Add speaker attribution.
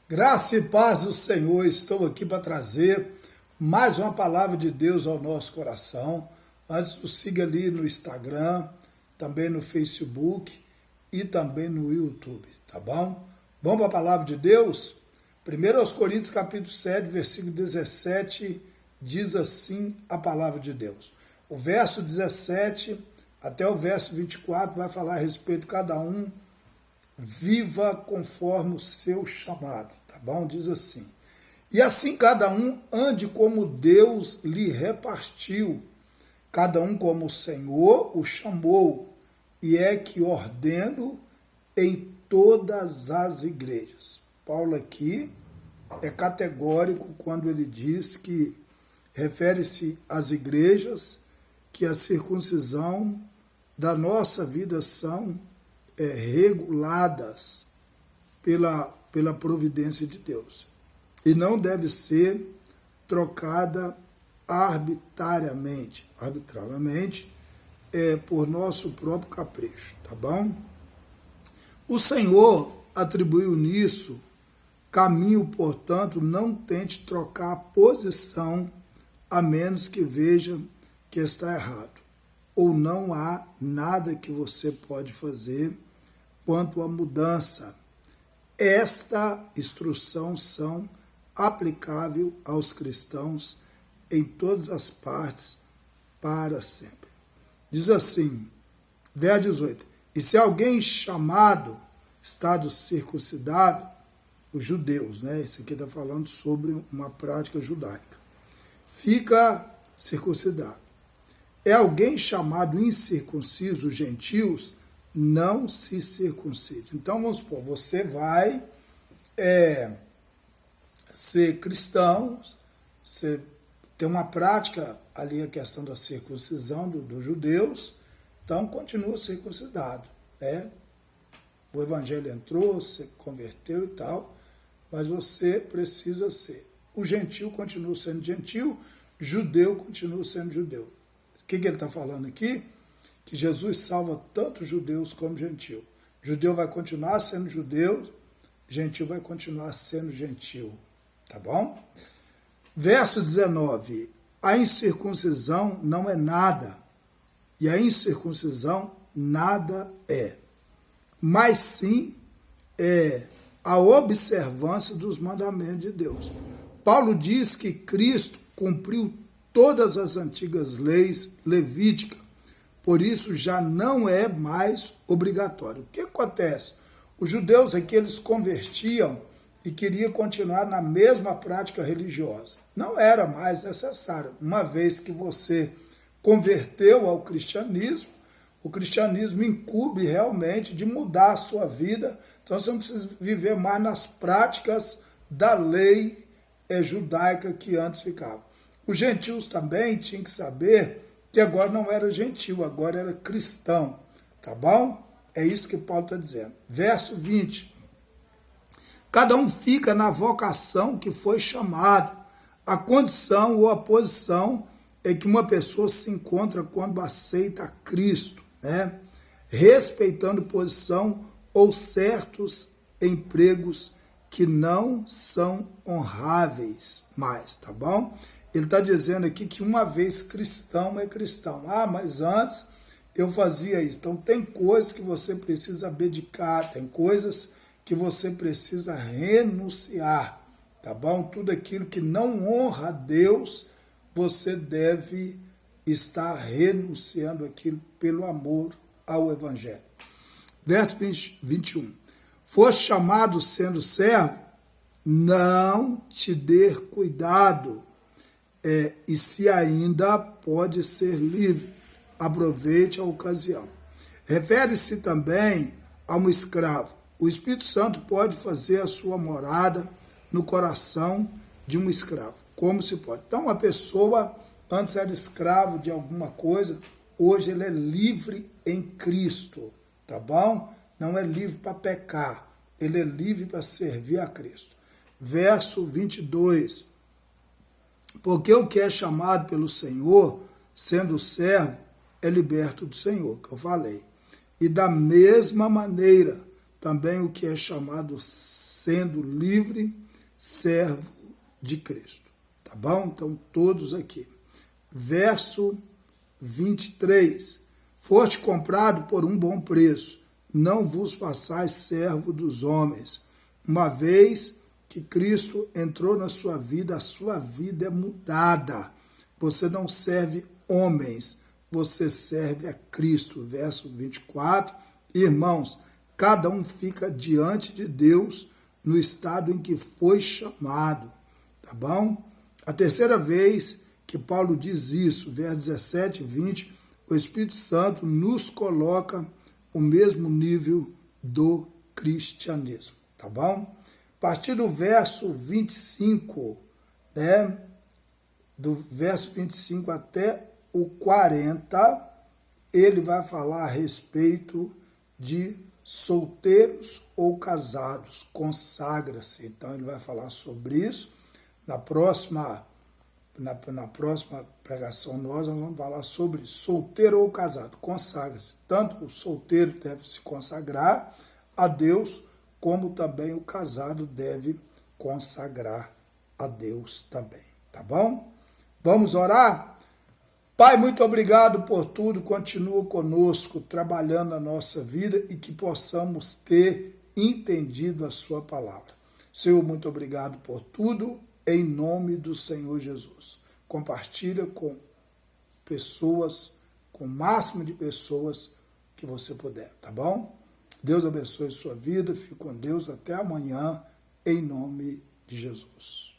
Speaker 1: Graça e paz do Senhor, estou aqui para trazer mais uma palavra de Deus ao nosso coração. Antes, nos siga ali no Instagram, também no Facebook e também no YouTube, tá bom? Vamos para a palavra de Deus? 1 Coríntios capítulo 7, versículo 17, diz assim a palavra de Deus. O verso 17 até o verso 24 vai falar a respeito de cada um. Viva conforme o seu chamado, tá bom? Diz assim: e assim cada um ande como Deus lhe repartiu, cada um como o Senhor o chamou, e é que ordeno em todas as igrejas. Paulo aqui é categórico quando ele diz que refere-se às igrejas, que a circuncisão da nossa vida são reguladas pela providência de Deus. E não deve ser trocada arbitrariamente por nosso próprio capricho, tá bom? O Senhor atribuiu nisso caminho, portanto, não tente trocar a posição, a menos que veja que está errado, ou não há nada que você pode fazer quanto à mudança. Esta instrução são aplicável aos cristãos em todas as partes para sempre. Diz assim, verso 18, e se alguém chamado estado circuncidado, os judeus, né? Isso aqui está falando sobre uma prática judaica, fica circuncidado. É alguém chamado incircunciso, os gentios, não se circuncide. Então, vamos supor, você vai ser cristão, você tem uma prática ali, a questão da circuncisão dos judeus, então continua circuncidado, né? O evangelho entrou, você converteu e tal, mas você precisa ser. O gentil continua sendo gentil, judeu continua sendo judeu. O que ele está falando aqui? Que Jesus salva tanto judeus como gentil. Judeu vai continuar sendo judeu, gentil vai continuar sendo gentil. Tá bom? Verso 19. A incircuncisão não é nada, e a incircuncisão nada é, mas sim é a observância dos mandamentos de Deus. Paulo diz que Cristo cumpriu todas as antigas leis levíticas, por isso já não é mais obrigatório. O que acontece? Os judeus aqui, eles convertiam e queriam continuar na mesma prática religiosa. Não era mais necessário. Uma vez que você converteu ao cristianismo, o cristianismo incumbe realmente de mudar a sua vida. Então você não precisa viver mais nas práticas da lei judaica que antes ficava. Os gentios também tinham que saber que agora não era gentil, agora era cristão, tá bom? É isso que Paulo está dizendo. Verso 20. Cada um fica na vocação que foi chamado. A condição ou a posição é que uma pessoa se encontra quando aceita a Cristo, né? Respeitando posição ou certos empregos que não são honráveis mais, tá bom? Ele está dizendo aqui que uma vez cristão é cristão. Ah, mas antes eu fazia isso. Então tem coisas que você precisa abdicar, tem coisas que você precisa renunciar, tá bom? Tudo aquilo que não honra a Deus, você deve estar renunciando aquilo pelo amor ao Evangelho. Verso 21. Foste chamado sendo servo, não te dê cuidado, e se ainda pode ser livre, aproveite a ocasião. Refere-se também a um escravo. O Espírito Santo pode fazer a sua morada no coração de um escravo. Como se pode? Então, uma pessoa antes era escravo de alguma coisa, hoje ele é livre em Cristo, tá bom? Não é livre para pecar, ele é livre para servir a Cristo. Verso 22. Porque o que é chamado pelo Senhor, sendo servo, é liberto do Senhor, que eu falei. E da mesma maneira, também o que é chamado sendo livre, servo de Cristo. Tá bom? Então, todos aqui. Verso 23. Foste comprado por um bom preço, não vos façais servo dos homens. Uma vez que Cristo entrou na sua vida, a sua vida é mudada. Você não serve homens, você serve a Cristo. Verso 24. Irmãos, cada um fica diante de Deus no estado em que foi chamado. Tá bom? A terceira vez que Paulo diz isso, versos 17 e 20, o Espírito Santo nos coloca o mesmo nível do cristianismo, tá bom? A partir do verso 25, né, do verso 25 até o 40, ele vai falar a respeito de solteiros ou casados, consagra-se. Então ele vai falar sobre isso. Na próxima pregação nós vamos falar sobre solteiro ou casado, consagra-se. Tanto o solteiro deve se consagrar a Deus, como também o casado deve consagrar a Deus também, tá bom? Vamos orar? Pai, muito obrigado por tudo, continua conosco, trabalhando a nossa vida e que possamos ter entendido a sua palavra. Senhor, muito obrigado por tudo, em nome do Senhor Jesus. Compartilha com pessoas, com o máximo de pessoas que você puder, tá bom? Deus abençoe sua vida, fique com Deus, até amanhã, em nome de Jesus.